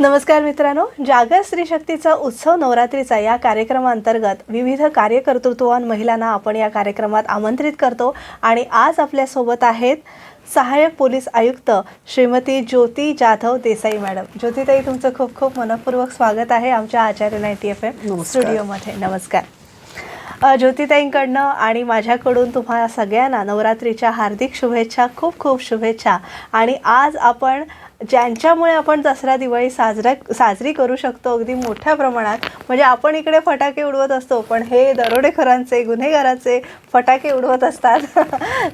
नमस्कार मित्रांनो, जागर स्त्री शक्तीचा उत्सव नवरात्रीचा या कार्यक्रमांतर्गत विविध कार्यकर्तृत्ववान महिलांना आपण या कार्यक्रमात आमंत्रित करतो आणि आज आपल्या सोबत आहेत सहाय्यक पोलीस आयुक्त श्रीमती ज्योती जाधव देसाई मॅडम. ज्योतिताई, तुमचं खूप खूप मनपूर्वक स्वागत आहे आमच्या आचार्य 90 FM स्टुडिओमध्ये. नमस्कार. ज्योतिताईंकडनं आणि माझ्याकडून तुम्हाला सगळ्यांना नवरात्रीच्या हार्दिक शुभेच्छा, खूप खूप शुभेच्छा. आणि आज आपण ज्यांच्यामुळे आपण दसरा दिवाळी साजरी करू शकतो अगदी मोठ्या प्रमाणात, म्हणजे आपण इकडे फटाके उडवत असतो पण हे दरोडेखोरांचे, गुन्हेगारांचे फटाके उडवत असतात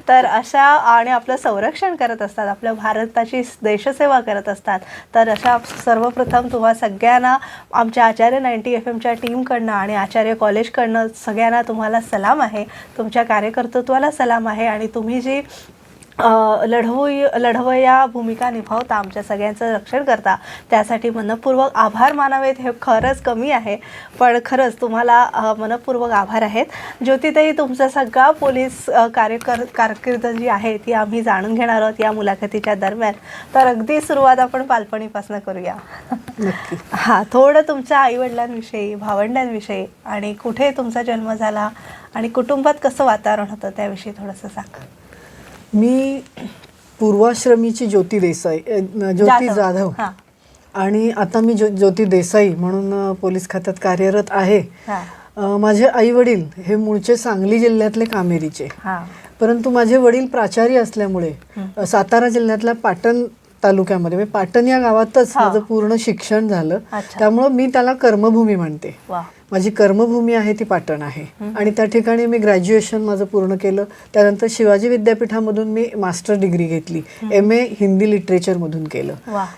तर अशा आणि आपलं संरक्षण करत असतात, आपल्या भारताची देशसेवा करत असतात. तर अशा सर्वप्रथम तुम्हा सगळ्यांना आमच्या आचार्य 90 FMच्या टीमकडनं आणि आचार्य कॉलेजकडनं सगळ्यांना तुम्हाला सलाम आहे, तुमच्या कार्यकर्तृत्वाला सलाम आहे. आणि तुम्ही जी लढवया भूमिका निभावता, आमच्या सगळ्यांचं रक्षण करता, त्यासाठी मनपूर्वक आभार मानावेत हे खरंच कमी आहे, पण खरंच तुम्हाला मनपूर्वक आभार आहेत. ज्योतिताई, तुमचा सगळा पोलीस कारकीर्द जी आहे ती आम्ही जाणून घेणार आहोत या मुलाखतीच्या दरम्यान. तर अगदी सुरुवात आपण बालपणीपासून करूया. नक्की. हां, थोडं तुमच्या आईवडिलांविषयी, भावंडांविषयी आणि कुठे तुमचा जन्म झाला आणि कुटुंबात कसं वातावरण होतं त्याविषयी थोडंसं सांगा. मी पूर्वाश्रमीची ज्योती जाधव आणि आता मी ज्योती देसाई म्हणून पोलीस खात्यात कार्यरत आहे. माझे आई वडील हे मूळचे सांगली जिल्ह्यातले कामेरीचे, परंतु माझे वडील प्राचार्य असल्यामुळे सातारा जिल्ह्यातल्या पाटण तालुक्यामध्ये, म्हणजे पाटण या गावातच माझं पूर्ण शिक्षण झालं. त्यामुळं मी त्याला कर्मभूमी म्हणते. माझी कर्मभूमी आहे ती पाटण आहे आणि त्या ठिकाणी मी ग्रॅज्युएशन माझं पूर्ण केलं. त्यानंतर शिवाजी विद्यापीठामधून मी मास्टर डिग्री घेतली, MA हिंदी लिटरेचरमधून केलं.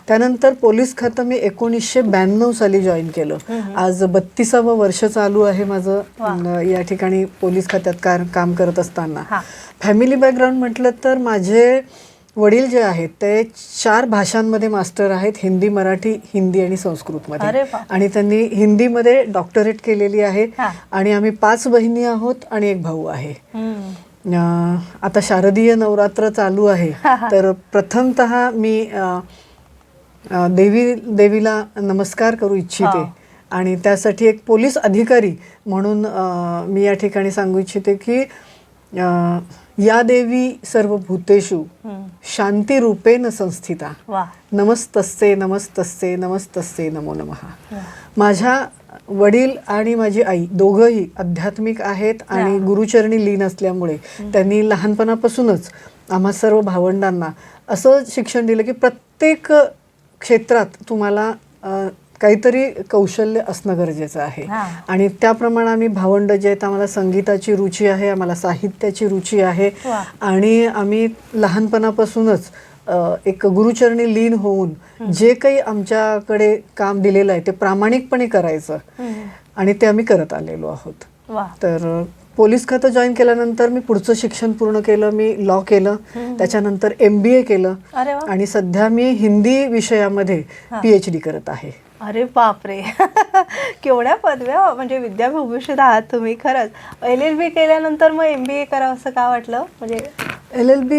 त्यानंतर पोलीस खातं मी 1992 साली जॉईन केलं. आज 32वं वर्ष चालू आहे माझं या ठिकाणी पोलीस खात्यात काम करत असताना. फॅमिली बॅकग्राऊंड म्हटलं तर माझे वडील जे आहेत ते 4 भाषांमध्ये मास्टर आहेत, हिंदी, मराठी, हिंदी आणि संस्कृतमध्ये. आणि त्यांनी हिंदीमध्ये डॉक्टरेट केलेली आहे. आणि आम्ही 5 बहिणी आहोत आणि 1 भाऊ आहे. आता शारदीय नवरात्र चालू आहे तर प्रथमतः मी देवीला नमस्कार करू इच्छिते आणि त्यासाठी एक पोलीस अधिकारी म्हणून मी या ठिकाणी सांगू इच्छिते की या देवी सर्व भूतेषु शांती रूपेण संस्थिता, नमस्तस्ते नमस्तस्ते नमस्तस्ते नमो नमः. माझ्या वडील आणि माझी आई दोघंही आध्यात्मिक आहेत आणि गुरुचरणी लीन असल्यामुळे त्यांनी लहानपणापासूनच आम्हा सर्व भावंडांना असं शिक्षण दिलं की प्रत्येक क्षेत्रात तुम्हाला काहीतरी कौशल्य असणं गरजेचं आहे. आणि त्याप्रमाणे आम्ही भावंड जे आहेत, आम्हाला संगीताची रुची आहे, आम्हाला साहित्याची रुची आहे आणि आम्ही लहानपणापासूनच एक गुरुचरणी लीन होऊन जे काही आमच्याकडे काम दिलेलं आहे ते प्रामाणिकपणे करायचं आणि ते आम्ही करत आलेलो आहोत. तर पोलीस खातं जॉईन केल्यानंतर मी पुढचं शिक्षण पूर्ण केलं. मी लॉ केलं, त्याच्यानंतर MBA केलं आणि सध्या मी हिंदी विषयामध्ये PhD करत आहे. अरे बापरे केवढ्या पदव्या, म्हणजे विद्याभूषित आहात तुम्ही खरंच. LLB केल्यानंतर मग MBA करावं असं का वाटलं? म्हणजे LLB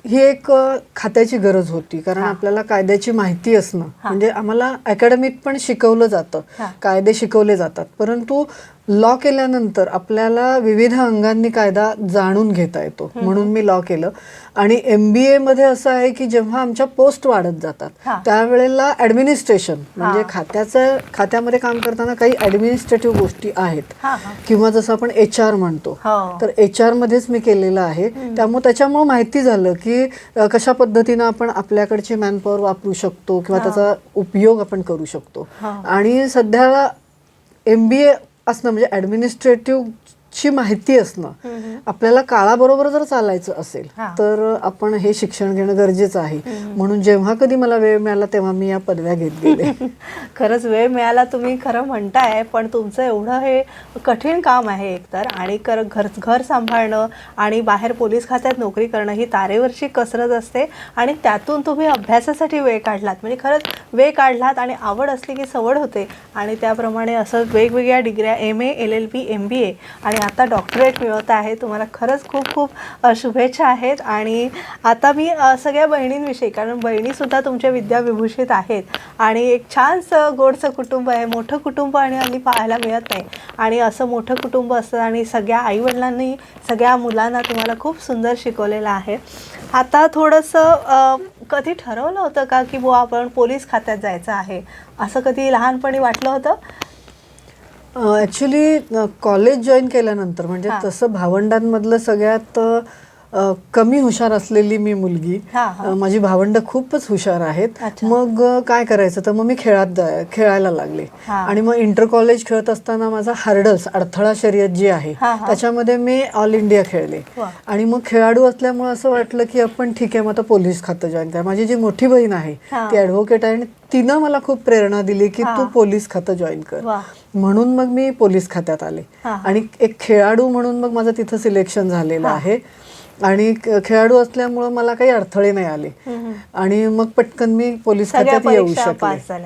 ही एक खात्याची गरज होती, कारण आपल्याला कायद्याची माहिती असणं, म्हणजे आम्हाला अकॅडमीत पण शिकवलं जातं, कायदे शिकवले जातात, परंतु लॉ केल्यानंतर आपल्याला विविध अंगांनी कायदा जाणून घेता येतो, म्हणून मी लॉ केलं. आणि MBA मध्ये असं आहे की जेव्हा आमच्या पोस्ट वाढत जातात त्यावेळेला ॲडमिनिस्ट्रेशन, म्हणजे खात्यामध्ये काम करताना काही ॲडमिनिस्ट्रेटिव्ह गोष्टी आहेत किंवा जसं आपण HR म्हणतो, तर HR मध्येच मी केलेलं आहे. त्याच्यामुळे माहिती झालं की कशा पद्धतीनं आपण आपल्याकडची मॅनपॉवर वापरू शकतो किंवा त्याचा उपयोग आपण करू शकतो. आणि सध्या MBA असणं म्हणजे ॲडमिनिस्ट्रेटिव्हची माहिती असणं, आपल्याला काळाबरोबर जर चालायचं असेल तर आपण हे शिक्षण घेणं गरजेचं आहे. म्हणून जेव्हा कधी मला वेळ मिळाला तेव्हा मी या पदव्या घेत गेले. खरंच वेळ मिळाला तुम्ही खरं म्हणताय, पण तुमचं एवढं हे कठीण काम आहे एकतर, आणि घर सांभाळणं आणि बाहेर पोलीस खात्यात नोकरी करणं ही तारेवरची कसरत असते आणि त्यातून तुम्ही अभ्यासासाठी वेळ काढलात, म्हणजे खरंच वेळ काढलात आणि आवड असली की सवड होते आणि त्याप्रमाणे असं वेगवेगळ्या डिग्र्या MA LLB MBA आणि आता डॉक्टरेट मिळवत आहे. तुम्हाला खरंच खूप खूप शुभेच्छा आहेत. आणि आता मी सगळ्या बहिणींविषयी, कारण बहिणीसुद्धा तुमच्या विद्याविभूषित आहेत आणि एक छानसं गोडसं कुटुंब आहे, मोठं कुटुंब आणि हल्ली पाहायला मिळत नाही. आणि असं मोठं कुटुंब असतं आणि सगळ्या आईवडिलांनी सगळ्या मुलांना तुम्हाला खूप सुंदर शिकवलेलं आहे. आता थोडंसं कधी ठरवलं होतं का की बुवा आपण पोलीस खात्यात जायचं आहे, असं कधी लहानपणी वाटलं होतं? ॲक्च्युली कॉलेज जॉईन केल्यानंतर म्हणजे तसं भावंडांमधलं सगळ्यात कमी हुशार असलेली मी मुलगी. माझी भावंड खूपच हुशार आहेत. मग काय करायचं, तर मग मी खेळायला लागले. आणि मग इंटर कॉलेज खेळत असताना माझा हार्डल्स अडथळा शर्यत जी आहे त्याच्यामध्ये मी ऑल इंडिया खेळले. आणि मग खेळाडू असल्यामुळे असं वाटलं की आपण ठीक आहे, मग आता पोलीस खातं जॉईन करा. माझी जी मोठी बहीण आहे ती ॲडव्होकेट आहे आणि तिनं मला खूप प्रेरणा दिली की तू पोलीस खातं जॉईन कर. म्हणून मग मी पोलीस खात्यात आले आणि एक खेळाडू म्हणून मग माझं तिथं सिलेक्शन झालेलं आहे. आणि खेळाडू असल्यामुळं मला काही अडथळे नाही आले आणि मग पटकन मी पोलीस खात्यात येऊ शकले.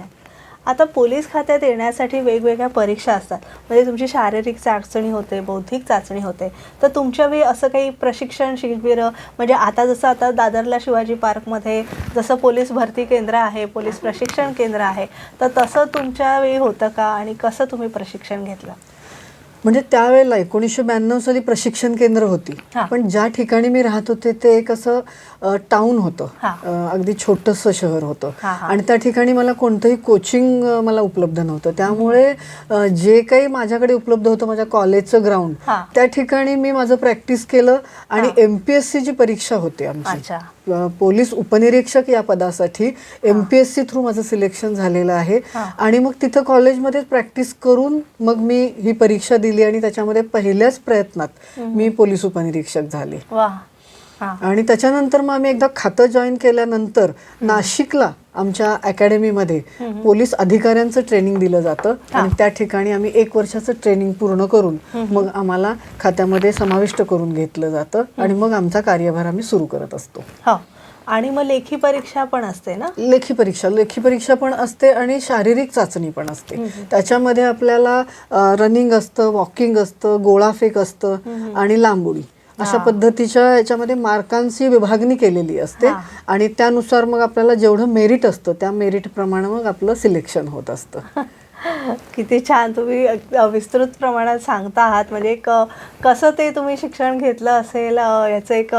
आता पोलीस खात्यात येण्यासाठी वेगवेगळ्या परीक्षा असतात, म्हणजे तुमची शारीरिक चाचणी होते, बौद्धिक चाचणी होते. तर तुमच्या वेळी असं काही प्रशिक्षण शिबिर, म्हणजे आता दादरला शिवाजी पार्कमध्ये जसं पोलीस भरती केंद्र आहे, पोलीस प्रशिक्षण केंद्र आहे, तर तसं तुमच्या वेळी होतं का आणि कसं तुम्ही प्रशिक्षण घेतलं? म्हणजे त्यावेळेला 1992 साली प्रशिक्षण केंद्र होती, पण ज्या ठिकाणी मी राहत होते ते एक असं टाउन होतं, अगदी छोटंसं शहर होतं. आणि त्या ठिकाणी मला कोणतंही कोचिंग मला उपलब्ध नव्हतं. त्यामुळे जे काही माझ्याकडे उपलब्ध होतं माझ्या कॉलेजचं ग्राउंड, त्या ठिकाणी मी माझं प्रॅक्टिस केलं. आणि MPSC ची परीक्षा होती आमची, पोलीस उपनिरीक्षक या पदासाठी MPSC थ्रू माझं सिलेक्शन झालेलं आहे. आणि मग तिथं कॉलेजमध्ये प्रॅक्टिस करून मग मी ही परीक्षा दिली आणि त्याच्यामध्ये पहिल्याच प्रयत्नात मी पोलीस उपनिरीक्षक झाले. आणि त्याच्यानंतर मग आम्ही एकदा खातं जॉईन केल्यानंतर नाशिकला आमच्या अकॅडमीमध्ये पोलीस अधिकाऱ्यांचं ट्रेनिंग दिलं जातं आणि त्या ठिकाणी आम्ही 1 वर्षाचं ट्रेनिंग पूर्ण करून मग आम्हाला खात्यामध्ये समाविष्ट करून घेतलं जातं आणि मग आमचा कार्यभार आम्ही सुरू करत असतो. आणि मग लेखी परीक्षा पण असते ना? लेखी परीक्षा पण असते आणि शारीरिक चाचणी पण असते. त्याच्यामध्ये आपल्याला रनिंग असतं, वॉकिंग असतं, गोळाफेक असतं आणि लांब उडी अशा पद्धतीच्या याच्यामध्ये मार्कांची विभागणी केलेली असते. आणि त्यानुसार मग आपल्याला जेवढं मेरिट असतं त्या मेरिट प्रमाणे मग आपलं सिलेक्शन होत असतं. किती छान तुम्ही विस्तृत प्रमाणात सांगता आहात. म्हणजे कसं ते तुम्ही शिक्षण घेतलं असेल याचं एक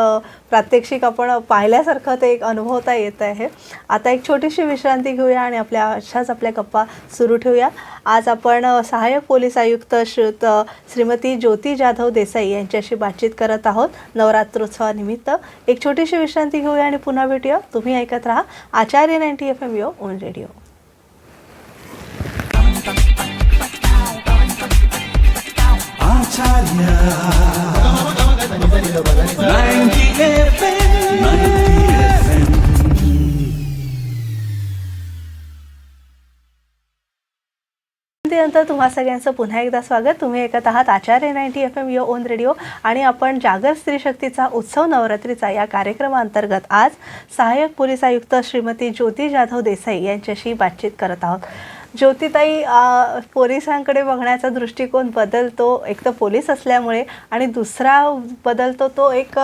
प्रात्यक्षिक आपण पाहिल्यासारखं ते एक अनुभवता येत आहे. आता एक छोटीशी विश्रांती घेऊया आणि अशाच आपल्या गप्पा सुरू ठेवूया. आज आपण सहाय्यक पोलीस आयुक्त श्रीमती ज्योती जाधव देसाई यांच्याशी बातचीत करत आहोत नवरात्रोत्सवानिमित्त. एक छोटीशी विश्रांती घेऊया आणि पुन्हा भेटूया. तुम्ही ऐकत राहा आचार्य 90 FM यो ऑन रेडिओ. नंतर तुम्हा सगळ्यांचं पुन्हा एकदा स्वागत. तुम्ही ऐकत आहात आचार्य 90 FM यो ऑन रेडिओ आणि आपण जागर स्त्री शक्तीचा उत्सव नवरात्रीचा या कार्यक्रमाअंतर्गत आज सहाय्यक पोलीस आयुक्त श्रीमती ज्योती जाधव देसाई यांच्याशी बातचीत करत आहोत. ज्योतिताई, पोलिसांकडे बघण्याचा दृष्टिकोन बदलतो एक तर पोलीस असल्यामुळे आणि दुसरा बदलतो तो एक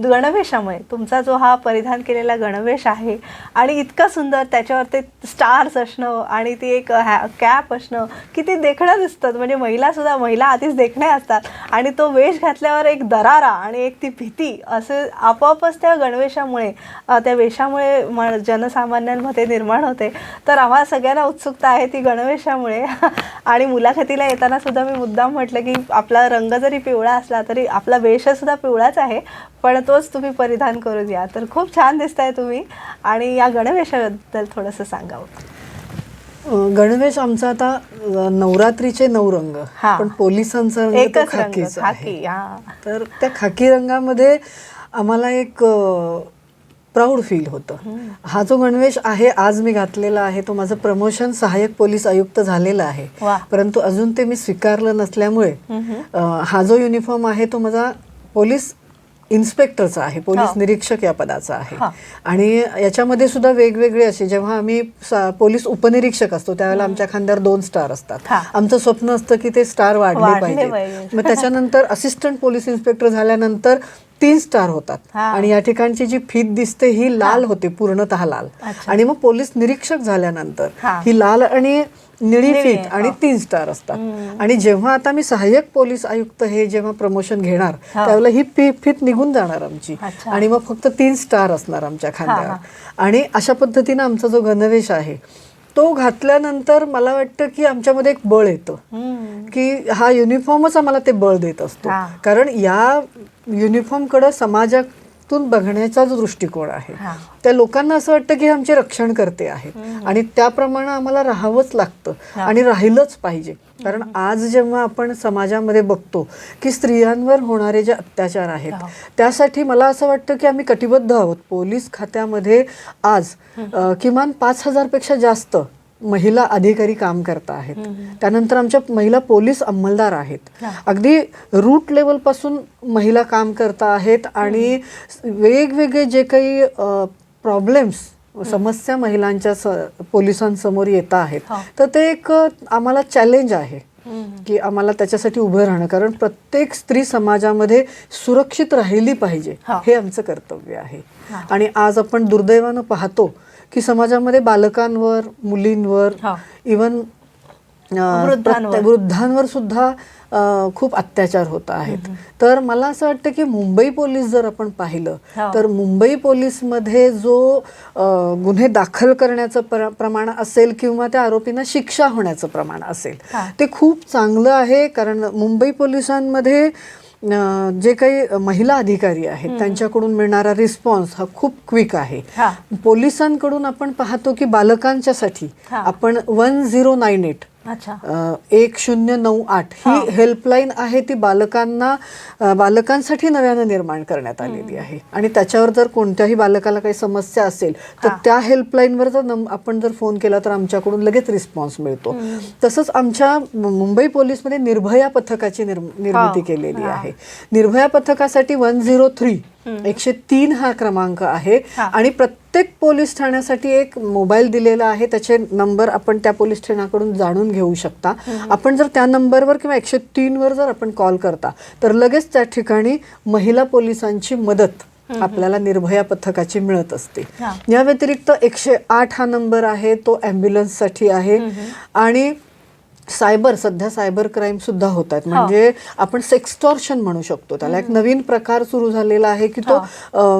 गणवेशामुळे. तुमचा जो हा परिधान केलेला गणवेश आहे आणि इतका सुंदर, त्याच्यावर ते स्टार्स असणं आणि ती एक कॅप असणं किती देखणं दिसतं. म्हणजे महिला आधीच देखण्या असतात आणि तो वेश घातल्यावर एक दरारा आणि एक ती भीती असं आपोआपच त्या गणवेशामुळे त्या वेशामुळे जनसामान्यांमध्ये निर्माण होते. तर आम्हाला सगळ्यांना उत्सुकता आहे ती गणवेशामुळे. आणि मुलाखतीला येताना सुद्धा मी मुद्दाम म्हटलं की आपला रंग जरी पिवळा असला तरी आपला वेशसुद्धा पिवळाच आहे, पण तोच तुम्ही परिधान करून या. तर खूप छान दिसताय तुम्ही आणि या गणवेशाबद्दल थोडंसं सांगावं. गणवेश आमचा आता नवरात्रीचे 9 रंग, पण पोलिसांचा रंग तो खाकीचा आहे. तर त्या खाकी रंगामध्ये आम्हाला एक प्राऊड फील होतं. हा जो गणवेश आहे आज मी घातलेला आहे तो माझं प्रमोशन सहाय्यक पोलीस आयुक्त झालेला आहे, परंतु अजून ते मी स्वीकारलं नसल्यामुळे हा जो युनिफॉर्म आहे तो माझा पोलीस इन्स्पेक्टरचा आहे, पोलीस हो. निरीक्षक या पदाचा आहे. हा. आणि याच्यामध्ये सुद्धा वेगवेगळे असे, जेव्हा आम्ही पोलीस उपनिरीक्षक असतो त्यावेळेला आमच्या खांद्यावर 2 स्टार असतात. हा. आमचं स्वप्न असतं की ते स्टार वाढले पाहिजे. मग त्याच्यानंतर असिस्टंट पोलीस इन्स्पेक्टर झाल्यानंतर 3 स्टार होतात. हा. आणि या ठिकाणची जी फीत दिसते ही लाल होते, पूर्णतः लाल. अच्छा. आणि मग पोलीस निरीक्षक झाल्यानंतर हा. ही लाल आणि निळी निळी फीत आहे. आणि 3 स्टार असतात. आणि जेव्हा आता मी सहाय्यक पोलीस आयुक्त हे जेव्हा प्रमोशन घेणार त्यावेळेला ही फीत निघून जाणार आमची. अच्छा. आणि मग फक्त 3 स्टार असणार आमच्या खांद्यावर. आणि अशा पद्धतीनं आमचा जो गणवेश आहे तो घातल्यानंतर मला वाटतं की आमच्यामध्ये एक बळ येतं की हा युनिफॉर्मच आम्हाला ते बळ देत असतो. हा. कारण या युनिफॉर्मकडे समाजातून बघण्याचा जो दृष्टिकोन आहे हा. त्या लोकांना असं वाटतं की आमचे रक्षण करते आहेत. आणि त्याप्रमाणे आम्हाला राहावंच लागतं आणि राहिलंच पाहिजे. कारण आज जेव्हा आपण समाजामध्ये बघतो की स्त्रियांवर होणारे जे अत्याचार आहेत त्यासाठी मला असं वाटतं की आम्ही कटिबद्ध आहोत. पोलीस खात्यामध्ये आज किमान 5,000 पेक्षा जास्त महिला अधिकारी काम करत आहेत. त्यानंतर आमच्या महिला पोलीस अंमलदार आहेत. अगदी रूट लेवल पासून महिला काम करत आहेत. आणि वेगवेगळे जे काही प्रॉब्लेम्स समस्या महिलांच्या पोलिसांसमोर येत आहेत तर ते एक आम्हाला चॅलेंज आहे की आम्हाला त्याच्यासाठी उभं राहणं. कारण प्रत्येक स्त्री समाजामध्ये सुरक्षित राहिली पाहिजे हे आमचं कर्तव्य आहे. आणि आज आपण दुर्दैवानं पाहतो की समाजामध्ये बालकांवर, मुलींवर, इवन वृद्धांवर सुद्धा खूप अत्याचार होत आहेत. तर मला असं वाटतं की मुंबई पोलीस जर आपण पाहिलं तर मुंबई पोलीसमध्ये जो गुन्हे दाखल करण्याचं प्रमाण असेल किंवा त्या आरोपींना शिक्षा होण्याचं प्रमाण असेल ते खूप चांगलं आहे. कारण मुंबई पोलिसांमध्ये जे काही महिला अधिकारी आहेत त्यांच्याकडून मिळणारा रिस्पॉन्स हा खूप क्विक आहे. पोलिसांकडून आपण पाहतो की बालकांच्यासाठी आपण 1098 1098 ही हेल्पलाईन आहे. ती बालकांसाठी नव्यानं निर्माण करण्यात आलेली आहे. आणि त्याच्यावर जर कोणत्याही बालकाला काही समस्या असेल तर त्या हेल्पलाईनवर जर आपण जर फोन केला तर आमच्याकडून लगेच रिस्पॉन्स मिळतो. तसंच आमच्या मुंबई पोलीसमध्ये निर्भया पथकाची निर्मिती केलेली आहे. निर्भया पथकासाठी 103 103 हा क्रमांक आहे. आणि प्रत्येक पोलीस ठाण्यासाठी एक मोबाईल दिलेला आहे. त्याचे नंबर आपण त्या पोलीस ठाण्याकडून जाणून घेऊ शकता. आपण जर त्या नंबरवर किंवा 103 वर जर आपण कॉल करता तर लगेच त्या ठिकाणी महिला पोलिसांची मदत आपल्याला निर्भया पथकाची मिळत असते. या व्यतिरिक्त 108 हा नंबर आहे तो ॲम्ब्युलन्ससाठी आहे. आणि सध्या सायबर क्राईम सुद्धा होत आहेत. म्हणजे आपण सेक्स्टॉर्शन म्हणू शकतो त्याला. एक नवीन प्रकार सुरू झालेला आहे की तो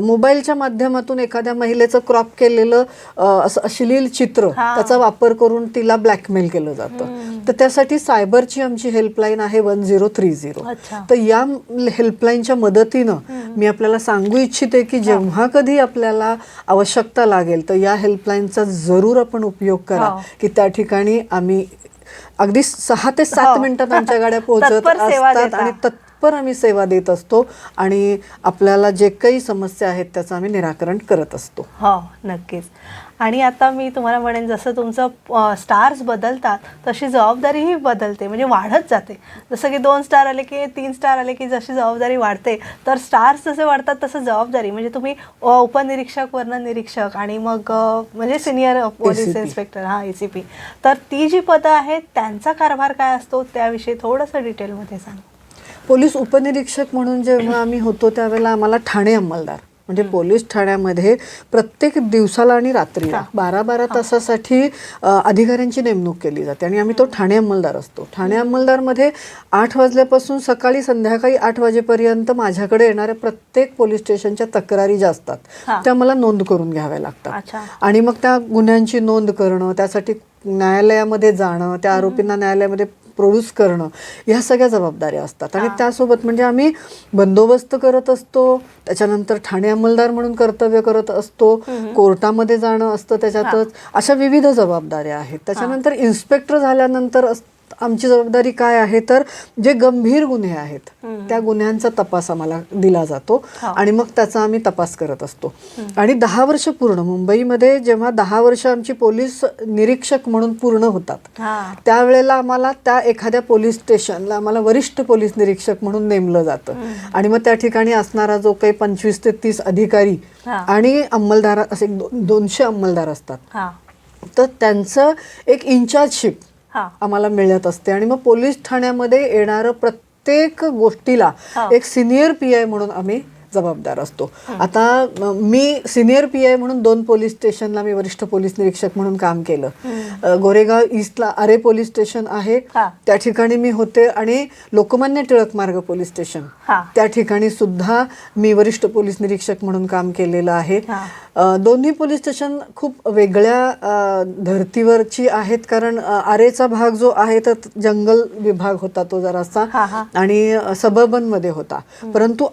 मोबाईलच्या माध्यमातून एखाद्या महिलेचं क्रॉप केलेलं असं अश्लील चित्र त्याचा वापर करून तिला ब्लॅकमेल केलं जातं. तर त्यासाठी सायबरची आमची हेल्पलाईन आहे 1030. तर या हेल्पलाईनच्या मदतीनं मी आपल्याला सांगू इच्छिते की जेव्हा कधी आपल्याला आवश्यकता लागेल तर या हेल्पलाईनचा जरूर आपण उपयोग करा. की त्या ठिकाणी आम्ही अगदी 6 ते 7 मिनिटात आमच्या गाड्या पोहोचत असतात आणि तत्पर आम्ही सेवा देत असतो. आणि आपल्याला जे काही समस्या आहेत त्याचं आम्ही निराकरण करत असतो. हो, नक्कीच. आणि आता मी तुम्हाला म्हणेन जसं तुमचं स्टार्स बदलतात तशी जबाबदारीही बदलते, म्हणजे वाढत जाते. जसं की 2 स्टार आले की 3 स्टार आले की जशी जबाबदारी वाढते तर स्टार्स जसे वाढतात तसं जबाबदारी, म्हणजे तुम्ही उपनिरीक्षक वरनं निरीक्षक आणि मग म्हणजे सिनियर पोलीस इन्स्पेक्टर ACP, तर ती जी पदं आहेत त्यांचा कारभार काय असतो त्याविषयी थोडंसं डिटेलमध्ये सांगा. पोलीस उपनिरीक्षक म्हणून जेव्हा आम्ही होतो त्यावेळेला आम्हाला ठाणे अंमलदार म्हणजे पोलीस ठाण्यामध्ये प्रत्येक दिवसाला आणि रात्रीला 12-12 तासासाठी अधिकाऱ्यांची नेमणूक केली जाते. आणि आम्ही तो ठाणे अंमलदार असतो. ठाणे अंमलदारमध्ये 8 वाजल्यापासून सकाळी संध्याकाळी 8 वाजेपर्यंत माझ्याकडे येणाऱ्या प्रत्येक पोलीस स्टेशनच्या तक्रारी ज्या असतात त्या मला नोंद करून घ्याव्या लागतात. आणि मग त्या गुन्ह्यांची नोंद करणं, त्यासाठी न्यायालयामध्ये जाणं, त्या आरोपींना न्यायालयामध्ये प्रोड्यूस करणं, ह्या सगळ्या जबाबदाऱ्या असतात. आणि त्यासोबत म्हणजे आम्ही बंदोबस्त करत असतो, त्याच्यानंतर ठाणे अंमलदार म्हणून कर्तव्य करत असतो, कोर्टामध्ये जाणं असतं त्याच्यातच, अशा विविध जबाबदाऱ्या आहेत. त्याच्यानंतर इन्स्पेक्टर झाल्यानंतर आमची जबाबदारी काय आहे तर जे गंभीर गुन्हे आहेत त्या गुन्ह्यांचा तपास आम्हाला दिला जातो आणि मग त्याचा आम्ही तपास करत असतो. आणि 10 वर्ष पूर्ण मुंबईमध्ये जेव्हा 10 वर्ष आमची पोलीस निरीक्षक म्हणून पूर्ण होतात त्यावेळेला आम्हाला त्या एखाद्या पोलीस स्टेशनला आम्हाला वरिष्ठ पोलीस निरीक्षक म्हणून नेमलं जातं. आणि मग त्या ठिकाणी असणारा जो काही 25 ते 30 अधिकारी आणि अंमलदार असे 200 अंमलदार असतात तर त्यांचं एक इन्चार्जशिप आम्हाला मिळत असते. आणि मग पोलीस ठाण्यामध्ये येणारं प्रत्येक गोष्टीला एक सिनियर PI म्हणून आम्ही जबाबदार असतो. आता मी सिनियर PI म्हणून 2 पोलीस स्टेशनला मी वरिष्ठ पोलीस निरीक्षक म्हणून काम केलं. गोरेगाव ईस्टला आरे पोलीस स्टेशन आहे त्या ठिकाणी मी होते आणि लोकमान्य टिळक मार्ग पोलीस स्टेशन त्या ठिकाणी सुद्धा मी वरिष्ठ पोलीस निरीक्षक म्हणून काम केलेलं आहे. दोन्ही पोलीस स्टेशन खूप वेगळ्या धर्तीवरची आहेत कारण आरेचा भाग जो आहे तर जंगल विभाग होता तो जरासा आणि सबर्बन मध्ये होता. परंतु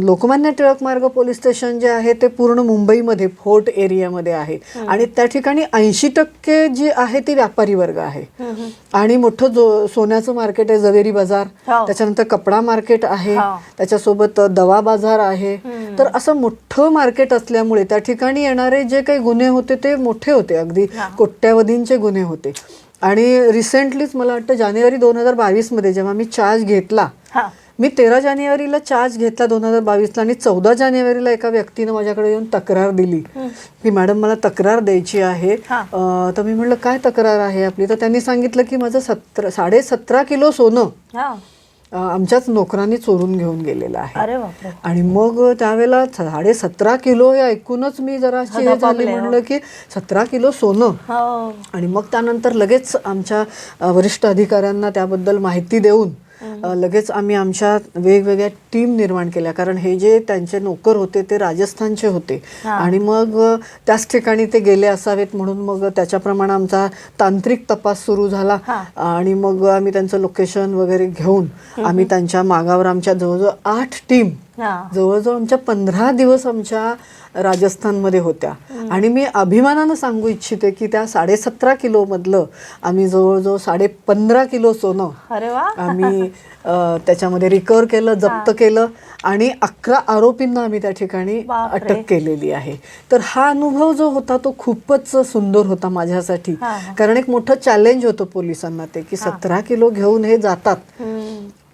लोकमान्य टिळक मार्ग पोलीस स्टेशन जे आहे ते पूर्ण मुंबईमध्ये फोर्ट एरियामध्ये आहे आणि त्या ठिकाणी 80% जी आहे ती व्यापारी वर्ग आहे. आणि मोठं सोन्याचं मार्केट आहे जवेरी बाजार, त्याच्यानंतर कपडा मार्केट आहे, त्याच्यासोबत दवा बाजार आहे. तर असं मोठं मार्केट असल्यामुळे त्या ठिकाणी येणारे जे काही गुन्हे होते ते मोठे होते, अगदी कोट्यावधींचे गुन्हे होते. आणि रिसेंटलीच मला वाटतं जानेवारी 2022 मध्ये जेव्हा मी चार्ज घेतला, मी 13 जानेवारीला चार्ज घेतला 2022ला आणि 14 जानेवारीला एका व्यक्तीनं माझ्याकडे येऊन तक्रार दिली की मॅडम मला तक्रार द्यायची आहे. तर मी म्हटलं काय तक्रार आहे आपली, तर त्यांनी सांगितलं की माझं 17.5 किलो सोनं आमच्याच नोकरांनी चोरून घेऊन गेलेलं आहे. आणि मग त्यावेळेला 17.5 किलो हे ऐकूनच मी जरा झाली, म्हणलं की 17 किलो सोनं. आणि मग त्यानंतर लगेच आमच्या वरिष्ठ अधिकाऱ्यांना त्याबद्दल माहिती देऊन लगेच आम्ही आमच्या वेगवेगळ्या टीम निर्माण केल्या कारण हे जे त्यांचे नोकर होते ते राजस्थानचे होते आणि मग त्याच ठिकाणी ते गेले असावेत म्हणून मग त्याच्याप्रमाणे आमचा तांत्रिक तपास सुरू झाला. आणि मग आम्ही त्यांचं लोकेशन वगैरे घेऊन आम्ही त्यांच्या मागावर आमच्या जवळजवळ 8 टीम जवळजवळ आमच्या 15 दिवस आमच्या राजस्थानमध्ये होत्या. आणि मी अभिमानानं सांगू इच्छिते की त्या 17.5 किलो मधलं आम्ही जवळजवळ 15.5 किलो सोनं आम्ही त्याच्यामध्ये रिकव्हर केलं, जप्त केलं आणि 11 आरोपींना आम्ही त्या ठिकाणी अटक केलेली आहे. तर हा अनुभव जो होता तो खूपच सुंदर होता माझ्यासाठी कारण एक मोठं चॅलेंज होतं पोलिसांना ते की 17 किलो घेऊन हे जातात,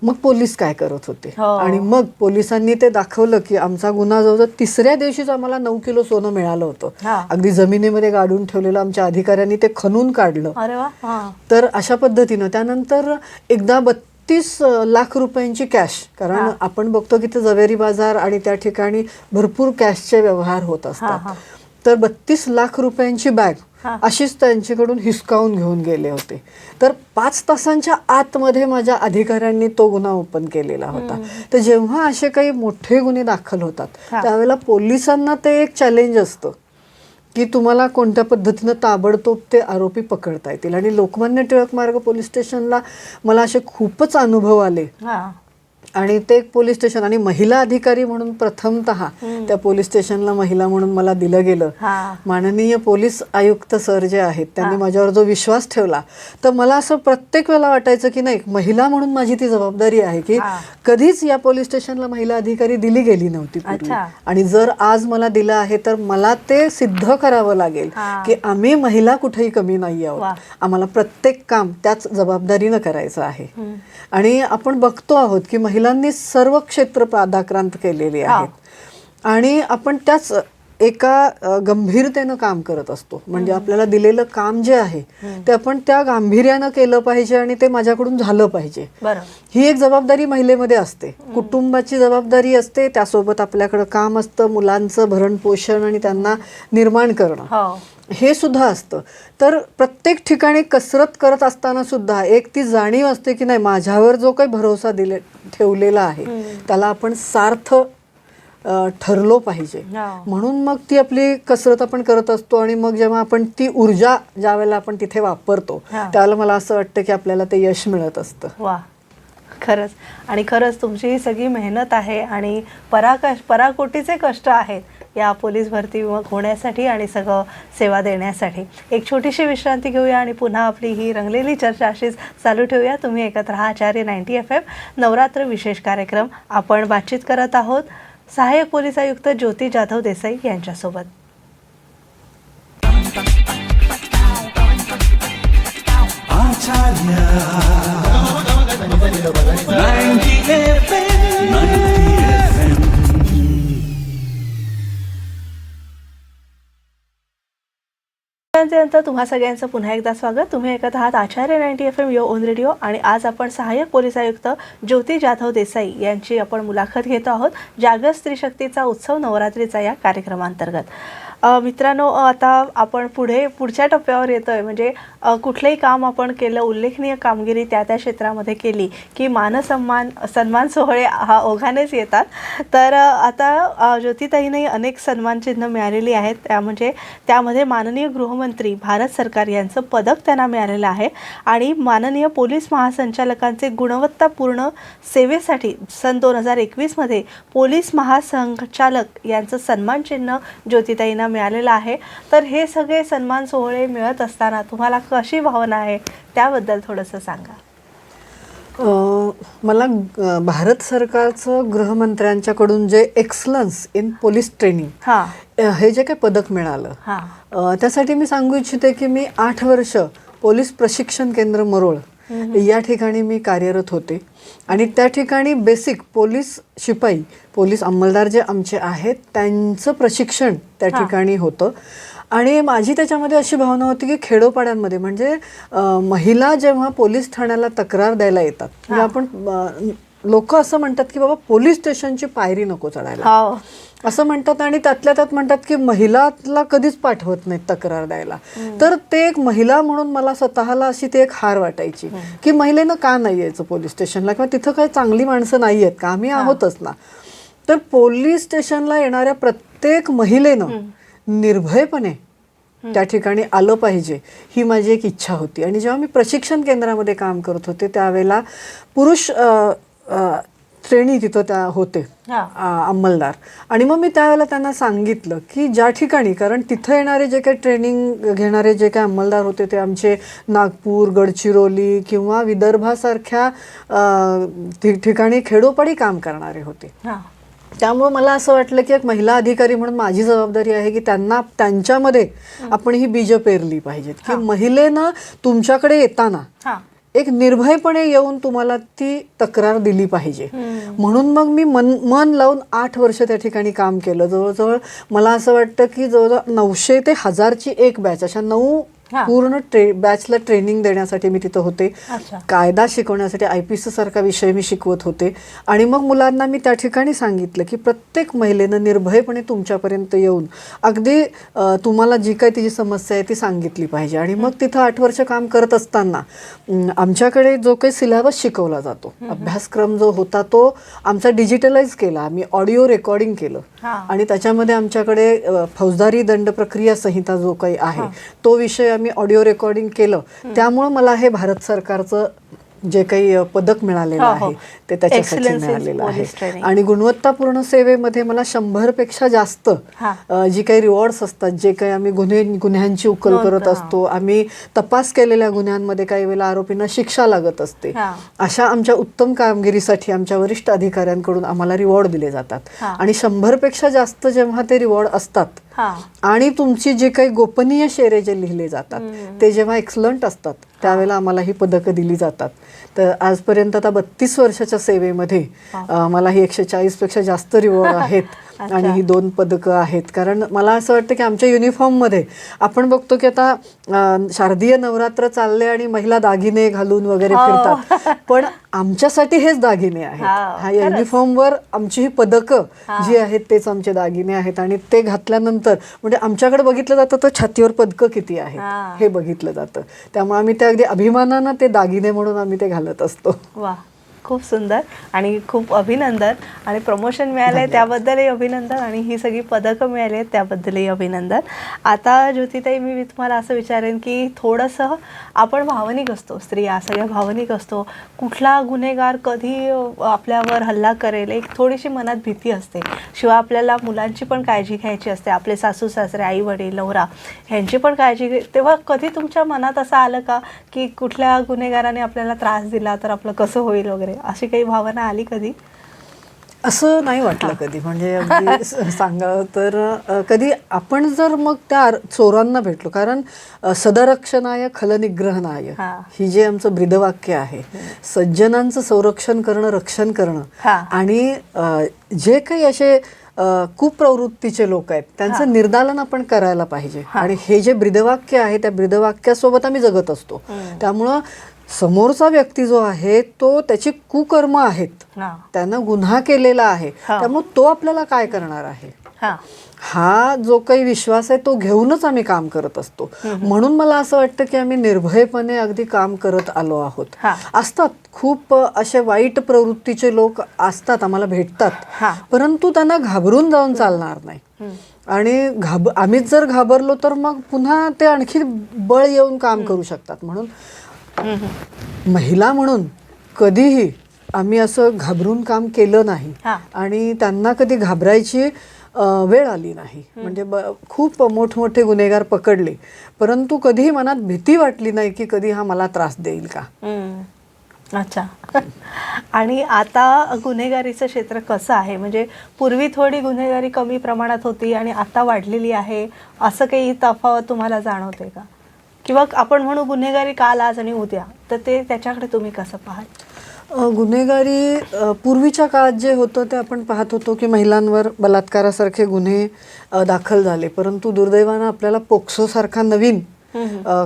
मग पोलीस काय करत होते. आणि मग पोलिसांनी ते दाखवलं की आमचा गुन्हा जवळजवळ 3ऱ्या दिवशीच आम्हाला 9 किलो सोनं मिळालं होतं, अगदी जमिनीमध्ये गाडून ठेवलेलं. आमच्या अधिकाऱ्यांनी ते खणून काढलं. तर अशा पद्धतीनं त्यानंतर एकदा 32 लाख रुपयांची कॅश, कारण आपण बघतो की ते जवेरी बाजार आणि त्या ठिकाणी भरपूर कॅशचे व्यवहार होत असतात, तर 32 लाख रुपयांची बॅग अशीच त्यांच्याकडून हिसकावून घेऊन गेले होते. तर 5 तासांच्या आतमध्ये माझ्या अधिकाऱ्यांनी तो गुन्हा ओपन केलेला होता. तर जेव्हा असे काही मोठे गुन्हे दाखल होतात त्यावेळेला पोलिसांना ते एक चॅलेंज असतं की तुम्हाला कोणत्या पद्धतीनं ताबडतोब ते आरोपी पकडता येतील. आणि लोकमान्य टिळक मार्ग पोलीस स्टेशनला मला असे खूपच अनुभव आले. आणि ते पोलीस स्टेशन आणि महिला अधिकारी म्हणून प्रथमतः त्या पोलीस स्टेशनला महिला म्हणून मला दिलं गेलं. माननीय पोलीस आयुक्त सर जे आहेत त्यांनी माझ्यावर जो विश्वास ठेवला, तर मला असं प्रत्येक वेळेला वाटायचं की नाही, महिला म्हणून माझी ती जबाबदारी आहे की कधीच या पोलीस स्टेशनला महिला अधिकारी दिली गेली नव्हती पूर्वी. आणि जर आज मला दिलं आहे तर मला ते सिद्ध करावं लागेल की आम्ही महिला कुठेही कमी नाही आहोत, आम्हाला प्रत्येक काम त्याच जबाबदारीनं करायचं आहे. आणि आपण बघतो आहोत की महिलांनी सर्व क्षेत्र पादाक्रांत केलेली आहेत आणि आपण त्याच एका गंभीरतेनं काम करत असतो. म्हणजे आपल्याला दिलेलं काम जे आहे ते आपण त्या गांभीर्यानं केलं पाहिजे आणि ते माझ्याकडून झालं पाहिजे. ही एक जबाबदारी महिलेमध्ये असते, कुटुंबाची जबाबदारी असते, त्यासोबत आपल्याकडं काम असतं, मुलांचं भरण पोषण आणि त्यांना निर्माण करणं हे सुद्धा असतं. तर प्रत्येक ठिकाणी कसरत करत असताना सुद्धा एक ती जाणीव असते की नाही, माझ्यावर जो काही भरोसा ठेवलेला आहे त्याला आपण सार्थ ठरलो पाहिजे. म्हणून मग ती आपली कसरत आपण करत असतो. आणि मग जेव्हा आपण ती ऊर्जा ज्या वेळेला आपण तिथे वापरतो त्यावेळेला मला असं वाटतं की आपल्याला ते यश मिळत असतं. वा, खरंच. आणि खरंच तुमची ही सगळी मेहनत आहे आणि पराकोटीचे कष्ट आहेत या पोलीस भरती होण्यासाठी आणि सगळं सेवा देण्यासाठी. एक छोटीशी विश्रांती घेऊया आणि पुन्हा आपली ही रंगलेली चर्चा अशीच चालू ठेवूया. तुम्ही ऐकत राहा आचार्य 90 FM नवरात्र विशेष कार्यक्रम. आपण बातचीत करत आहोत सहाय्यक पोलीस आयुक्त ज्योती जाधव देसाई यांच्यासोबत. त्यानंतर तुम्हा सगळ्यांचं पुन्हा एकदा स्वागत. तुम्ही ऐकत आहात आचार्य 90 FM यो ओन रेडिओ आणि आज आपण सहाय्यक पोलीस आयुक्त ज्योती जाधव देसाई यांची आपण मुलाखत घेतो आहोत जागृत स्त्री शक्तीचा उत्सव नवरात्रीचा या कार्यक्रमांतर्गत. मित्रांनो, आता आपण पुढच्या टप्प्यावर येतोय. म्हणजे कुठलंही काम आपण केलं, उल्लेखनीय कामगिरी त्या क्षेत्रामध्ये केली की सन्मान सोहळे हा ओघानेच येतात. तर आता ज्योतिताईंनाही अनेक सन्मान चिन्ह मिळालेली आहेत. त्यामध्ये माननीय गृहमंत्री भारत सरकार यांचं पदक त्यांना मिळालेलं आहे आणि माननीय पोलीस महासंचालकांचे गुणवत्तापूर्ण सेवेसाठी सन 2021 मध्ये पोलीस महासंचालक यांचं सन्मान चिन्ह ज्योतिताईंना मिळालेलं आहे. तर हे सगळे सन्मान सोहळे मिळत असताना तुम्हाला कशी भावना आहे त्याबद्दल थोडंसं सांगा. मला भारत सरकारचं गृहमंत्र्यांच्याकडून जे एक्सलन्स इन पोलीस ट्रेनिंग हे जे काही पदक मिळालं त्यासाठी मी सांगू इच्छिते की मी 8 वर्ष पोलीस प्रशिक्षण केंद्र मरोळ या ठिकाणी मी कार्यरत होते आणि त्या ठिकाणी बेसिक पोलीस शिपाई, पोलीस अंमलदार जे आमचे आहेत त्यांचं प्रशिक्षण त्या ठिकाणी होतं. आणि माझी त्याच्यामध्ये अशी भावना होती की खेडोपाड्यांमध्ये म्हणजे महिला जेव्हा पोलीस ठाण्याला तक्रार द्यायला येतात, म्हणजे आपण लोक असं म्हणतात की बाबा पोलीस स्टेशनची पायरी नको चढायला असं म्हणतात आणि त्यातल्या त्यात म्हणतात की महिलाला कधीच पाठवत नाहीत तक्रार द्यायला. तर ते एक महिला म्हणून मला स्वतःला अशी ती एक हार वाटायची की महिलेनं का नाही यायचं पोलीस स्टेशनला, किंवा तिथं काही चांगली माणसं नाही आहेत का, आम्ही आहोतच ना. तर पोलीस स्टेशनला येणाऱ्या प्रत्येक महिलेनं निर्भयपणे त्या ठिकाणी आलं पाहिजे ही माझी एक इच्छा होती. आणि जेव्हा मी प्रशिक्षण केंद्रामध्ये काम करत होते त्यावेळेला पुरुष श्रेणी तिथं त्या होते अंमलदार. आणि मग मी त्यावेळेला त्यांना सांगितलं की ज्या ठिकाणी, कारण तिथं येणारे जे काही ट्रेनिंग घेणारे जे काही अंमलदार होते ते आमचे नागपूर, गडचिरोली किंवा विदर्भासारख्या ठिकाणी खेडोपाडी काम करणारे होते. त्यामुळे मला असं वाटलं की एक महिला अधिकारी म्हणून माझी जबाबदारी आहे की त्यांच्यामध्ये आपण ही बीज पेरली पाहिजेत की महिलेनं तुमच्याकडे येताना एक निर्भयपणे येऊन तुम्हाला ती तक्रार दिली पाहिजे. म्हणून मग मी मन लावून 8 वर्ष त्या ठिकाणी काम केलं. जवळजवळ मला असं वाटतं की जवळजवळ 900 ते 1000ची एक बॅच, अशा 9 पूर्ण बॅचला ट्रेनिंग देण्यासाठी मी तिथं होते. कायदा शिकवण्यासाठी IPC सारखा विषय मी शिकवत होते. आणि मग मुलांना मी त्या ठिकाणी सांगितलं की प्रत्येक महिलेनं निर्भयपणे तुमच्यापर्यंत येऊन अगदी तुम्हाला जी काही तिची समस्या आहे ती सांगितली पाहिजे. आणि मग तिथं 8 वर्ष काम करत असताना आमच्याकडे जो काही सिलेबस शिकवला जातो, अभ्यासक्रम जो होता तो आमचा डिजिटलाइज केला. आम्ही ऑडिओ रेकॉर्डिंग केलं आणि त्याच्यामध्ये आमच्याकडे फौजदारी दंड प्रक्रिया संहिता जो काही आहे तो विषय आम्ही ऑडिओ रेकॉर्डिंग केलं. त्यामुळं मला हे भारत सरकारचं जे काही पदक मिळालेलं आहे ते त्याच्यासाठी मिळालेलं आहे. आणि गुणवत्तापूर्ण सेवेमध्ये मला 100पेक्षा जास्त जी काही रिवॉर्ड्स असतात, जे काही आम्ही गुन्ह्यांची उकल करत असतो, आम्ही तपास केलेल्या गुन्ह्यांमध्ये काही वेळेला आरोपींना शिक्षा लागत असते, अशा आमच्या उत्तम कामगिरीसाठी आमच्या वरिष्ठ अधिकाऱ्यांकडून आम्हाला रिवॉर्ड दिले जातात. आणि 100पेक्षा जास्त जेव्हा ते रिवॉर्ड असतात आणि तुमची जे काही गोपनीय शेरे जे लिहिले जातात ते जेव्हा एक्सलंट असतात त्यावेळेला आम्हाला ही पदकं दिली जातात. तर आजपर्यंत आता 32 वर्षाच्या सेवेमध्ये मला ही 140पेक्षा जास्त रिवॉर्ड आहेत आणि ही 2 पदकं आहेत. कारण मला असं वाटतं की आमच्या युनिफॉर्ममध्ये आपण बघतो की आता शारदीय नवरात्र चालले आणि महिला दागिने घालून वगैरे फिरतात, पण आमच्यासाठी हेच दागिने आहेत. हा युनिफॉर्मवर आमची ही पदकं जी आहेत तेच आमचे दागिने आहेत. आणि ते घातल्यानंतर म्हणजे आमच्याकडे बघितलं जातं तर छातीवर पदकं किती आहेत हे बघितलं जातं. त्यामुळे आम्ही ते अगदी अभिमानानं ते दागिने म्हणून आम्ही ते घालत असतो. खूप सुंदर आणि खूप अभिनंदन. आणि प्रमोशन मिळालंय त्याबद्दलही अभिनंदन आणि ही सगळी पदकं मिळाली आहेत त्याबद्दलही अभिनंदन. आता ज्योतिताई, मी तुम्हाला असं विचारेन की थोडंसं आपण भावनिक असतो, स्त्रिया सगळ्या भावनिक असतो. कुठला गुन्हेगार कधी आपल्यावर हल्ला करेल एक थोडीशी मनात भीती असते. शिवाय आपल्याला मुलांची पण काळजी घ्यायची असते, आपले सासू सासरे, आई वडील, नवरा ह्यांची पण काळजी. तेव्हा कधी तुमच्या मनात असं आलं का की कुठल्या गुन्हेगाराने आपल्याला त्रास दिला तर आपलं कसं होईल वगैरे, अशी काही भावना आली कधी? असं नाही वाटलं कधी. म्हणजे अगदी सांगावं तर कधी आपण जर मग त्या चोरांना भेटलो, कारण सदरक्षणाय खलनिग्रहणाय ही जे आमचं ब्रीदवाक्य आहे, सज्जनांचं संरक्षण करणं, रक्षण करणं आणि जे काही असे कुप्रवृत्तीचे लोक आहेत त्यांचं निर्दालन आपण करायला पाहिजे. आणि हे जे ब्रीदवाक्य आहे त्या ब्रीदवाक्यासोबत आम्ही जगत असतो. त्यामुळं समोरचा व्यक्ती जो आहे तो त्याची कुकर्म आहेत, त्यानं गुन्हा केलेला आहे, त्यामुळे तो आपल्याला काय करणार आहे हा जो काही विश्वास आहे तो घेऊनच आम्ही काम करत असतो. म्हणून मला असं वाटतं की आम्ही निर्भयपणे अगदी काम करत आलो आहोत. असतात खूप असे वाईट प्रवृत्तीचे लोक असतात, आम्हाला भेटतात, परंतु त्यांना घाबरून जाऊन चालणार नाही. आणि आम्हीच जर घाबरलो तर मग पुन्हा ते आणखी बळ येऊन काम करू शकतात. म्हणून महिला म्हणून कधीही आम्ही असं घाबरून काम केलं नाही आणि त्यांना कधी घाबरायची वेळ आली नाही. म्हणजे खूप मोठमोठे गुन्हेगार पकडले, परंतु कधीही मनात भीती वाटली नाही की कधी हा मला त्रास देईल का. अच्छा. आणि आता गुन्हेगारीचं क्षेत्र कसं आहे? म्हणजे पूर्वी थोडी गुन्हेगारी कमी प्रमाणात होती आणि आता वाढलेली आहे, असं काही तफावत तुम्हाला जाणवते का? किंवा आपण म्हणू गुन्हेगारी काल, आज आणि उद्या, तर ते त्याच्याकडे तुम्ही कसं पाहाल? गुन्हेगारी पूर्वीच्या काळात जे होतं ते आपण पाहत होतो की महिलांवर बलात्कारासारखे गुन्हे दाखल झाले, परंतु दुर्दैवानं आपल्याला पोक्सोसारखा नवीन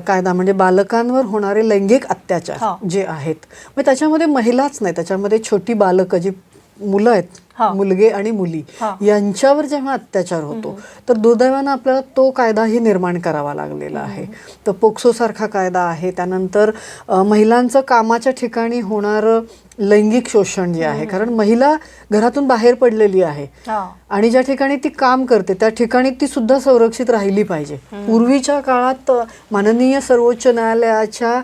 कायदा म्हणजे बालकांवर होणारे लैंगिक अत्याचार जे आहेत, मग त्याच्यामध्ये महिलाच नाही, त्याच्यामध्ये छोटी बालकं जी मुलं आहेत, मुलगे आणि मुली यांच्यावर जेव्हा अत्याचार होतो तर दुर्दैवानं आपल्याला तो कायदाही निर्माण करावा लागलेला आहे. तर पोक्सो सारखा कायदा आहे. त्यानंतर महिलांचं कामाच्या ठिकाणी होणारं लैंगिक शोषण जे आहे, कारण महिला घरातून बाहेर पडलेली आहे आणि ज्या ठिकाणी ती काम करते त्या ठिकाणी ती सुद्धा संरक्षित राहिली पाहिजे. पूर्वीच्या काळात माननीय सर्वोच्च न्यायालयाच्या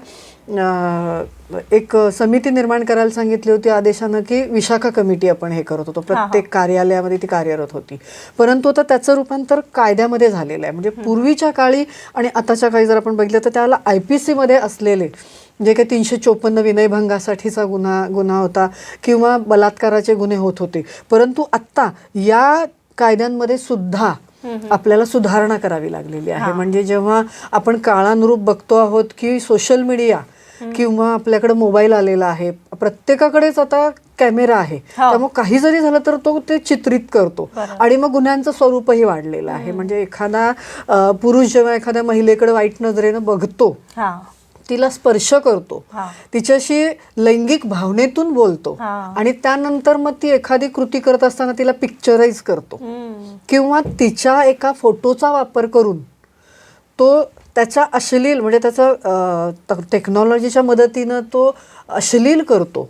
एक समिती निर्माण करायला सांगितली होती आदेशानं की विशाखा कमिटी आपण हे करत होतो, प्रत्येक कार्यालयामध्ये ती कार्यरत होती, परंतु आता त्याचं रूपांतर कायद्यामध्ये झालेलं आहे. म्हणजे पूर्वीच्या काळी आणि आताच्या काळी जर आपण बघितलं तर त्याला IPC मध्ये असलेले जे काही 354 विनयभंगासाठीचा गुन्हा होता किंवा बलात्काराचे गुन्हे होत होते, परंतु आत्ता या कायद्यांमध्ये सुद्धा आपल्याला सुधारणा करावी लागलेली आहे. म्हणजे जेव्हा आपण काळानुरूप बघतो आहोत की सोशल मीडिया किंवा आपल्याकडे मोबाईल आलेला आहे, प्रत्येकाकडेच आता कॅमेरा आहे, त्यामुळे काही जरी झालं तर तो ते चित्रित करतो आणि मग गुन्ह्यांचं स्वरूपही वाढलेलं आहे. म्हणजे एखादा पुरुष जेव्हा एखाद्या महिलेकडे वाईट नजरेनं बघतो, तिला स्पर्श करतो, तिच्याशी लैंगिक भावनेतून बोलतो आणि त्यानंतर मग ती एखादी कृती करत असताना तिला पिक्चराइज करतो किंवा तिच्या एका फोटोचा वापर करून तो त्याचा अश्लील म्हणजे त्याचा टेक्नॉलॉजीच्या मदतीनं तो अश्लील करतो.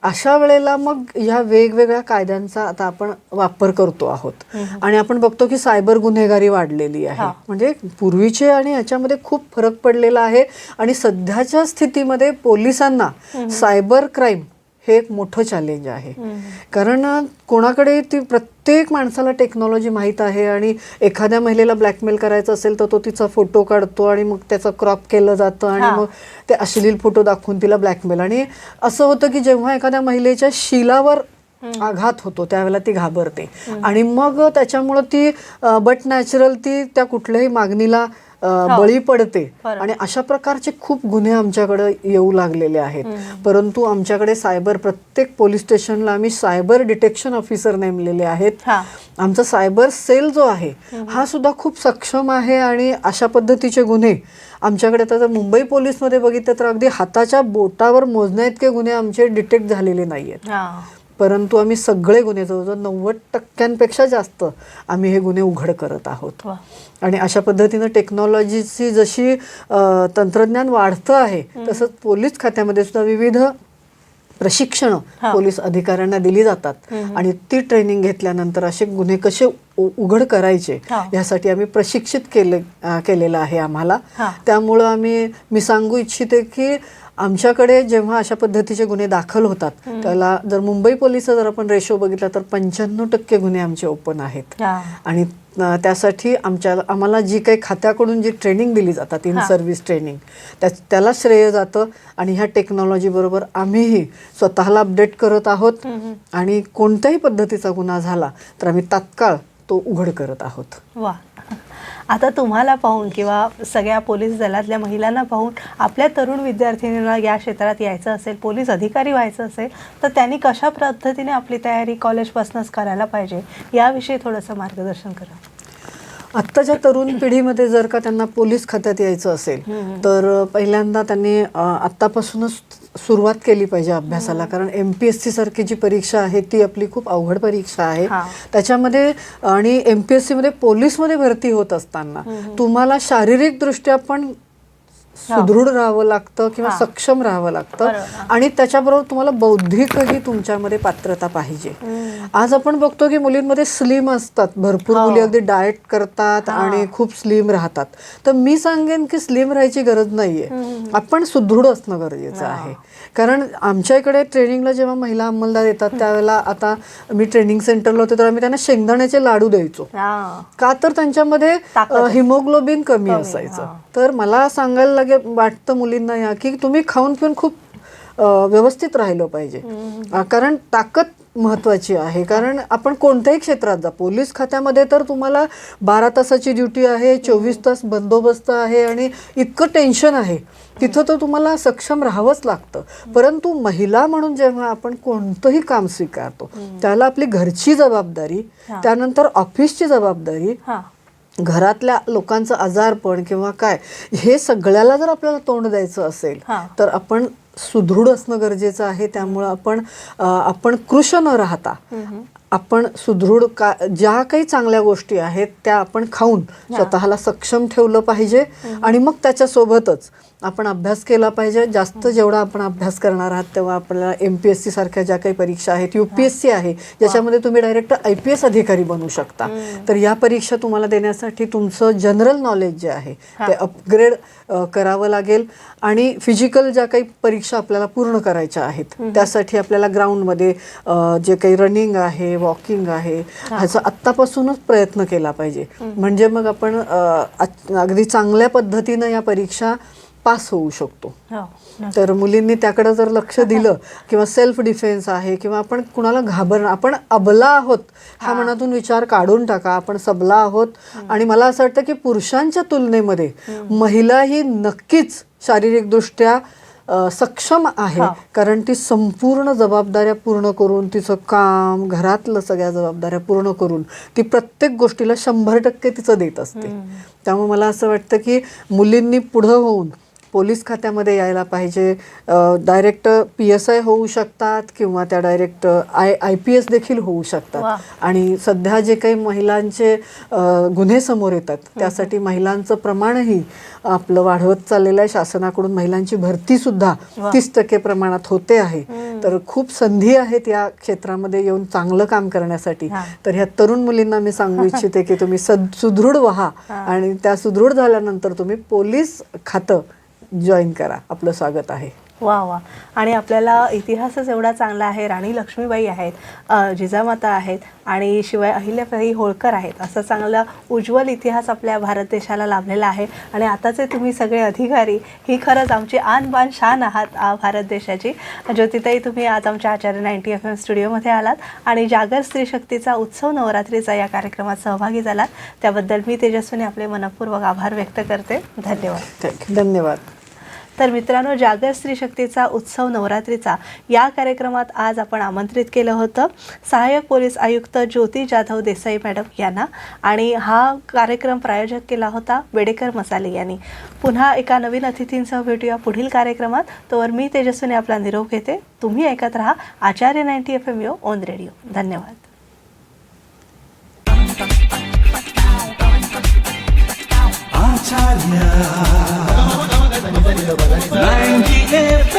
अशा वेळेला मग ह्या वेगवेगळ्या कायद्यांचा आता आपण वापर करतो आहोत आणि आपण बघतो की सायबर गुन्हेगारी वाढलेली आहे. म्हणजे पूर्वीचे आणि याच्यामध्ये खूप फरक पडलेला आहे आणि सध्याच्या स्थितीमध्ये पोलिसांना सायबर क्राईम हे एक मोठं चॅलेंज आहे. कारण कोणाकडे ती प्रत्येक माणसाला टेक्नॉलॉजी माहीत आहे आणि एखाद्या महिलेला ब्लॅकमेल करायचं असेल तर तो तिचा फोटो काढतो आणि मग त्याचं क्रॉप केलं जातं आणि मग ते अश्लील फोटो दाखवून तिला ब्लॅकमेल. आणि असं होतं की जेव्हा एखाद्या महिलेच्या शीलावर आघात होतो त्यावेळेला ती घाबरते आणि मग त्याच्यामुळं ती बट नॅचरल ती त्या कुठल्याही मागणीला बळी पडते आणि अशा प्रकारचे खूप गुन्हे आमच्याकडे येऊ लागलेले आहेत. परंतु आमच्याकडे सायबर प्रत्येक पोलीस स्टेशनला आम्ही सायबर डिटेक्शन ऑफिसर नेमलेले आहेत. आमचा सायबर सेल जो आहे हा सुद्धा खूप सक्षम आहे आणि अशा पद्धतीचे गुन्हे आमच्याकडे आता मुंबई पोलीसमध्ये बघितलं तर अगदी हाताच्या बोटावर मोजण्या इतके गुन्हे आमचे डिटेक्ट झालेले नाही आहेत, परंतु आम्ही सगळे गुन्हे जवळजवळ 90% जास्त आम्ही हे गुन्हे उघड करत आहोत. आणि अशा पद्धतीनं टेक्नॉलॉजीची जशी तंत्रज्ञान वाढतं आहे तसंच पोलीस खात्यामध्ये सुद्धा विविध प्रशिक्षण पोलीस अधिकाऱ्यांना दिली जातात आणि ती ट्रेनिंग घेतल्यानंतर असे गुन्हे कसे उघड करायचे यासाठी आम्ही प्रशिक्षित केलेलं आहे आम्हाला. त्यामुळं मी सांगू इच्छिते की आमच्याकडे जेव्हा अशा पद्धतीचे गुन्हे दाखल होतात त्याला जर मुंबई पोलिस जर आपण रेशो बघितला तर 95% गुन्हे आमचे ओपन आहेत. आणि त्यासाठी आम्हाला जी काही खात्याकडून जी ट्रेनिंग दिली जातात इन सर्व्हिस ट्रेनिंग त्याला श्रेय जातं. आणि ह्या टेक्नॉलॉजी बरोबर आम्हीही स्वतःला अपडेट करत आहोत आणि कोणत्याही पद्धतीचा गुन्हा झाला तर आम्ही तात्काळ तो उघड करत आहोत. वा, आता तुम्हाला पाहून किंवा सगळ्या पोलीस दलातल्या महिलांना पाहून आपल्या तरुण विद्यार्थिनींना या क्षेत्रात यायचं असेल, पोलीस अधिकारी व्हायचं असेल तर त्यांनी कशा पद्धतीने आपली तयारी कॉलेजपासूनच करायला पाहिजे याविषयी थोडंसं मार्गदर्शन करा. आत्ताच्या तरुण पिढीमध्ये जर का त्यांना पोलीस खात्यात यायचं असेल तर पहिल्यांदा त्यांनी आत्तापासूनच सुरुवात केली पाहिजे अभ्यासाला. कारण MPSC सारखी जी परीक्षा आहे ती आपली खूप अवघड परीक्षा आहे. त्याच्यामध्ये आणि MPSC मध्ये पोलीसमध्ये भरती होत असताना तुम्हाला शारीरिकदृष्ट्या पण सुदृढ राहावं लागतं किंवा सक्षम राहावं लागतं आणि त्याच्याबरोबर तुम्हाला बौद्धिकही तुमच्यामध्ये पात्रता पाहिजे. आज आपण बघतो की मुलींमध्ये स्लिम असतात, भरपूर मुली अगदी डाएट करतात आणि खूप स्लिम राहतात. तर मी सांगेन की स्लिम राहायची गरज नाहीये, आपण सुदृढ असणं गरजेचं आहे. कारण आमच्या इकडे ट्रेनिंगला जेव्हा महिला अंमलदार येतात त्यावेळेला, आता मी ट्रेनिंग सेंटरला होते तर आम्ही त्यांना शेंगदाण्याचे लाडू द्यायचो. का तर त्यांच्यामध्ये हिमोग्लोबिन कमी असायचं. तर मला सांगायला वाटतं मुलींना या की तुम्ही खाऊन पिऊन खूप व्यवस्थित राहिलं पाहिजे. कारण ताकद महत्वाची आहे. कारण आपण कोणत्याही क्षेत्रात जा, पोलीस खात्यामध्ये तर तुम्हाला 12 तासाची ड्युटी आहे, 24 तास बंदोबस्त आहे आणि इतकं टेन्शन आहे, तिथं तर तुम्हाला सक्षम राहावंच लागतं. परंतु महिला म्हणून जेव्हा आपण कोणतंही काम स्वीकारतो त्याला आपली घरची जबाबदारी, त्यानंतर ऑफिसची जबाबदारी, घरातल्या लोकांचं आजारपण किंवा काय, हे सगळ्याला जर आपल्याला तोंड द्यायचं असेल तर आपण सुदृढ असणं गरजेचं आहे. त्यामुळं आपण कृश न राहता आपण सुदृढ ज्या काही चांगल्या गोष्टी आहेत त्या आपण खाऊन स्वतःला सक्षम ठेवलं पाहिजे. आणि मग त्याच्यासोबतच आपण अभ्यास केला पाहिजे. जास्त जेवढा आपण अभ्यास करणार आहात तेव्हा आपल्याला MPSC सारख्या ज्या काही परीक्षा आहेत, UPSC आहे ज्याच्यामध्ये तुम्ही डायरेक्ट IPS अधिकारी बनू शकता. तर या परीक्षा तुम्हाला देण्यासाठी तुमचं जनरल नॉलेज जे आहे ते अपग्रेड करावं लागेल. आणि फिजिकल ज्या काही परीक्षा आपल्याला पूर्ण करायच्या आहेत त्यासाठी आपल्याला ग्राउंडमध्ये जे काही रनिंग आहे, वॉकिंग आहे, ह्याचा आत्तापासूनच प्रयत्न केला पाहिजे. म्हणजे मग आपण अगदी चांगल्या पद्धतीनं या परीक्षा पास होऊ शकतो. तर मुलींनी त्याकडे जर लक्ष दिलं किंवा सेल्फ डिफेन्स आहे किंवा आपण कुणाला घाबरणं, आपण अबला आहोत हा मनातून विचार काढून टाका. आपण सबला आहोत. आणि मला असं वाटतं की पुरुषांच्या तुलनेमध्ये महिला ही नक्कीच शारीरिकदृष्ट्या सक्षम आहे. कारण ती संपूर्ण जबाबदाऱ्या पूर्ण करून, तिचं काम, घरातलं सगळ्या जबाबदाऱ्या पूर्ण करून ती प्रत्येक गोष्टीला 100% तिचं देत असते. त्यामुळे मला असं वाटतं की मुलींनी पुढं होऊन पोलीस खात्यामध्ये यायला पाहिजे. डायरेक्ट PSI होऊ शकतात किंवा त्या डायरेक्ट IPS देखील होऊ शकतात. आणि सध्या जे काही महिलांचे गुन्हे समोर येतात त्यासाठी महिलांचं प्रमाणही आपलं वाढवत चाललेलं आहे. शासनाकडून महिलांची भरती सुद्धा 30% प्रमाणात होते आहे. तर खूप संधी आहेत या क्षेत्रामध्ये येऊन चांगलं काम करण्यासाठी. तर ह्या तरुण मुलींना मी सांगू इच्छिते की तुम्ही सुदृढ व्हा आणि त्या सुदृढ झाल्यानंतर तुम्ही पोलीस खातं जॉईन करा. आपलं स्वागत आहे. वा वा. आणि आपल्याला इतिहासच एवढा चांगला आहे. राणी लक्ष्मीबाई आहेत, जिजामाता आहेत आणि शिवाय अहिल्याबाई होळकर आहेत. असं चांगला उज्ज्वल इतिहास आपल्या भारत देशाला लाभलेला आहे. आणि आताचे तुम्ही सगळे अधिकारी ही खरंच आमची आन बान शान आहात भारत देशाची. ज्योतिताई, तुम्ही आज आमच्या आचार्य 90 FM स्टुडिओमध्ये आलात आणि जागर स्त्री शक्तीचा उत्सव नवरात्रीचा या कार्यक्रमात सहभागी झालात. त्याबद्दल मी तेजस्विनी आपले मनपूर्वक आभार व्यक्त करते. धन्यवाद. धन्यवाद. तर मित्रांनो, जागर स्त्री शक्तीचा उत्सव नवरात्रीचा या कार्यक्रमात आज आपण आमंत्रित केलं होतं सहाय्यक पोलीस आयुक्त ज्योती जाधव देसाई मॅडम यांना. आणि हा कार्यक्रम प्रायोजक केला होता बेडेकर मसाले यांनी. पुन्हा एका नवीन अतिथींसह भेटूया पुढील कार्यक्रमात. तोवर मी तेजस्विनी आपला निरोप घेते. तुम्ही ऐकत राहा आचार्य 90 FM ऑन रेडिओ. धन्यवाद. आचार्य 90 FM